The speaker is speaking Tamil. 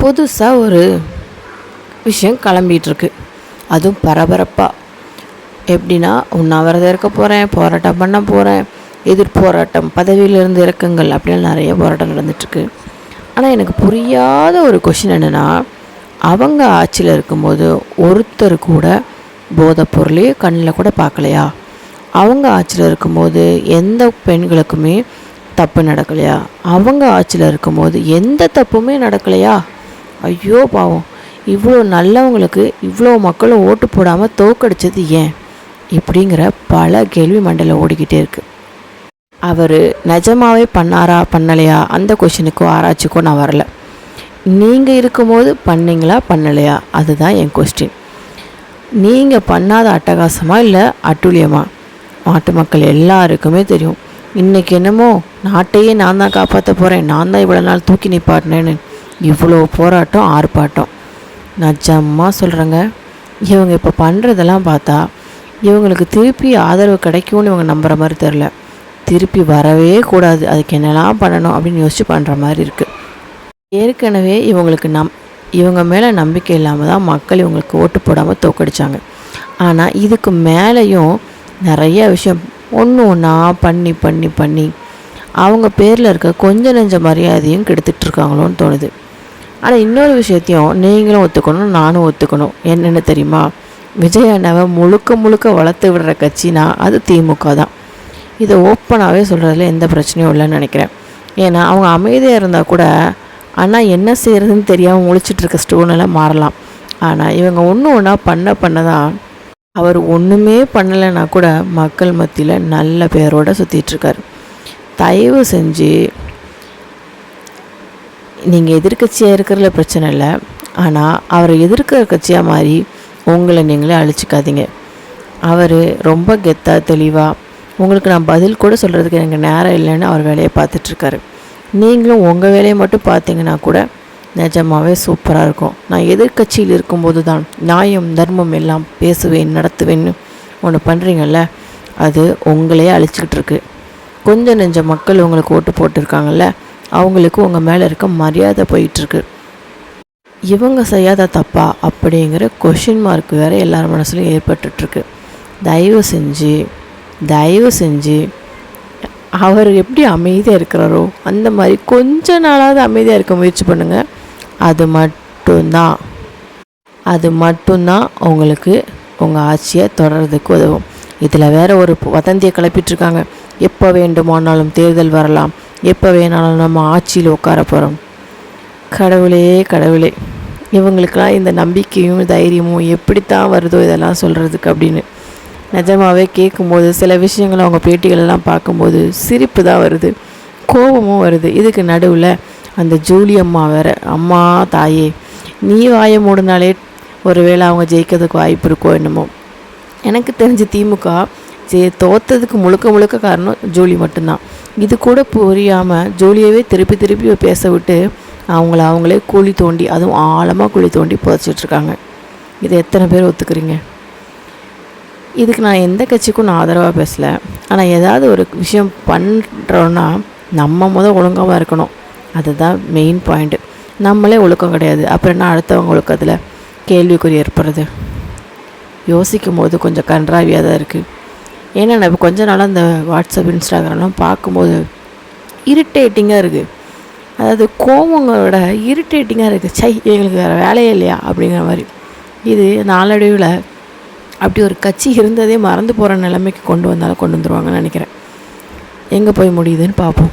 புதுசாக ஒரு விஷயம் கிளம்பிகிட்ருக்கு. அதுவும் பரபரப்பாக. எப்படின்னா, உண்ணாவிரதம் இருக்க போகிறேன், போராட்டம் பண்ண போகிறேன், எதிர்போராட்டம், பதவியிலிருந்து இறக்குங்கள் அப்படின்னு நிறைய போராட்டம் நடந்துகிட்ருக்கு. ஆனால் எனக்கு புரியாத ஒரு கொஷின் என்னென்னா, அவங்க ஆட்சியில் இருக்கும்போது ஒருத்தர் கூட போதைப் பொருளையே கண்ணில் கூட பார்க்கலையா? அவங்க ஆட்சியில் இருக்கும்போது எந்த பெண்களுக்குமே தப்பு நடக்கலையா? அவங்க ஆட்சியில் இருக்கும்போது எந்த தப்புமே நடக்கலையா? ஐயோ பாவம், இவ்வளோ நல்லவங்களுக்கு இவ்வளோ மக்களும் ஓட்டு போடாமல் தோக்கடிச்சது ஏன்? இப்படிங்கிற பல கேள்வி மண்டையில் ஓடிக்கிட்டே இருக்குது. அவர் நிஜமாவே பண்ணாரா பண்ணலையா அந்த கொஷினுக்கோ ஆராய்ச்சிக்கோ நான் வரல. நீங்கள் இருக்கும்போது பண்ணீங்களா பண்ணலையா அதுதான் என் கொஸ்டின். நீங்கள் பண்ணாத அட்டகாசமா இல்லை அட்டூழியமா? நாட்டு மக்கள் எல்லாருக்குமே தெரியும். இன்றைக்கி என்னமோ நாட்டையே நான் தான் காப்பாற்ற போகிறேன், நான் தான் இவ்வளோ நாள் தூக்கி நிப்பாட்டினேன்னு இவ்வளோ போராட்டம் ஆர்ப்பாட்டம். நிஜமாக சொல்கிறேங்க, இவங்க இப்போ பண்ணுறதெல்லாம் பார்த்தா இவங்களுக்கு திருப்பி ஆதரவு கிடைக்கும்னு இவங்க நம்புகிற மாதிரி தெரில. திருப்பி வரவே கூடாது, அதுக்கு என்னெல்லாம் பண்ணணும் அப்படின்னு யோசித்து பண்ணுற மாதிரி இருக்குது. ஏற்கனவே இவங்களுக்கு இவங்க மேலே நம்பிக்கை இல்லாமல் தான் மக்கள் இவங்களுக்கு ஓட்டு போடாமல் தோக்கடிச்சாங்க. ஆனால் இதுக்கு மேலேயும் நிறைய விஷயம் ஒன்று ஒன்றா பண்ணி பண்ணி பண்ணி அவங்க பேரில் இருக்க கொஞ்சம் நெஞ்ச மரியாதையும் கெடுத்துட்ருக்காங்களோன்னு தோணுது. ஆனால் இன்னொரு விஷயத்தையும் நீங்களும் ஒத்துக்கணும், நானும் ஒத்துக்கணும். என்னென்னு தெரியுமா? விஜய் அண்ணாவை முழுக்க முழுக்க வளர்த்து விடுற கட்சினா அது திமுக தான். இதை ஓப்பனாகவே சொல்கிறதுல எந்த பிரச்சனையும் இல்லைன்னு நினைக்கிறேன். ஏன்னா அவங்க அமைதியாக இருந்தால் கூட ஆனால் என்ன செய்கிறதுன்னு தெரியாமல் முழிச்சிட்ருக்க சூழ்நிலை மாறலாம். ஆனால் இவங்க ஒன்று ஒன்றா பண்ண தான் அவர் ஒன்றுமே பண்ணலைன்னா கூட மக்கள் மத்தியில் நல்ல பேரோடு சுற்றிட்டுருக்காரு. தயவு செஞ்சு நீங்கள் எதிர்கட்சியாக இருக்கிறதுல பிரச்சனை இல்லை, ஆனால் அவரை எதிர்க்கிற கட்சியாக மாதிரி உங்களை நீங்களே அழிச்சிக்காதீங்க. அவர் ரொம்ப கெத்தாக தெளிவாக உங்களுக்கு நான் பதில் கூட சொல்கிறதுக்கு எனக்கு நேரம் இல்லைன்னு அவர் வேலையை பார்த்துட்ருக்காரு. நீங்களும் உங்கள் வேலையை மட்டும் பார்த்தீங்கன்னா கூட நிஜமாகவே சூப்பராக இருக்கும். நான் எதிர்கட்சியில் இருக்கும்போது தான் நியாயம் தர்மம் எல்லாம் பேசுவேன் நடத்துவேன்னு ஒன்று பண்ணுறீங்கள்ல, அது உங்களையே அழிச்சிக்கிட்டு இருக்கு. கொஞ்சம் நெஞ்ச மக்கள் உங்களுக்கு ஓட்டு போட்டிருக்காங்கல்ல, அவங்களுக்கு உங்கள் மேலே இருக்க மரியாதை போயிட்டுருக்கு. இவங்க செய்யாத தப்பா அப்படிங்கிற கொஷின் மார்க் வேறு எல்லார் மனசுலையும் ஏற்பட்டுருக்கு. தயவு செஞ்சு அவர் எப்படி அமைதியாக இருக்கிறாரோ அந்த மாதிரி கொஞ்ச நாளாவது அமைதியாக இருக்க முயற்சி பண்ணுங்கள். அது மட்டும்தான் உங்களுக்கு உங்கள் ஆட்சியை தொடர்றதுக்கு உதவும். இதில் வேறு ஒரு வதந்தியை கிளப்பிட்டுருக்காங்க. எப்போ வேண்டுமானாலும் தேர்தல் வரலாம், எப்போ வேணாலும் நம்ம ஆட்சியில் உட்கார போகிறோம். கடவுளே, இவங்களுக்கெல்லாம் இந்த நம்பிக்கையும் தைரியமும் எப்படித்தான் வருதோ இதெல்லாம் சொல்கிறதுக்கு அப்படின்னு. நிஜமாகவே கேட்கும்போது சில விஷயங்கள் அவங்க பேட்டிகளெல்லாம் பார்க்கும்போது சிரிப்பு தான் வருது, கோபமும் வருது. இதுக்கு நடுவில் அந்த ஜூலி அம்மா வேறு, அம்மா தாயே நீ வாயை மூடினாலே ஒருவேளை அவங்க ஜெயிக்கிறதுக்கு வாய்ப்பு இருக்கோ என்னமோ. எனக்கு தெரிஞ்சு திமுக தோற்றதுக்கு முழுக்க காரணம் ஜூலி மட்டும்தான். இது கூட புரியாமல் ஜூலியவே திருப்பி பேச விட்டு அவங்களே குழி தோண்டி, அதுவும் ஆழமாக குழி தோண்டி புதைச்சிட்ருக்காங்க. இதை எத்தனை பேர் ஒத்துக்கிறீங்க? இதுக்கு நான் எந்த கட்சிக்கும் நான் ஆதரவாக பேசலை. ஆனால் ஏதாவது ஒரு விஷயம் பண்ணுறோன்னா நம்ம ஒழுங்காக இருக்கணும். அதுதான் மெயின் பாயிண்ட்டு. நம்மளே ஒழுக்கம் கிடையாது, அப்புறம் என்ன அடுத்தவங்க ஒழுக்கத்தில் கேள்விக்குறி ஏற்படுறது? யோசிக்கும் போது கொஞ்சம் கன்றாவியாக தான் இருக்குது. ஏன்னா நான் இப்போ கொஞ்ச நாளாக இந்த வாட்ஸ்அப் இன்ஸ்டாகிராம்லாம் பார்க்கும்போது இரிட்டேட்டிங்காக இருக்குது. அதாவது கோவங்களோட இரிட்டேட்டிங்காக இருக்குது. எங்களுக்கு வேறு வேலையே இல்லையா அப்படிங்கிற மாதிரி. இது நாளடைவில் அப்படி ஒரு கட்சி இருந்ததே மறந்து போகிற நிலைமைக்கு கொண்டு வந்துருவாங்கன்னு நினைக்கிறேன். எங்கே போய் முடியுதுன்னு பார்ப்போம்.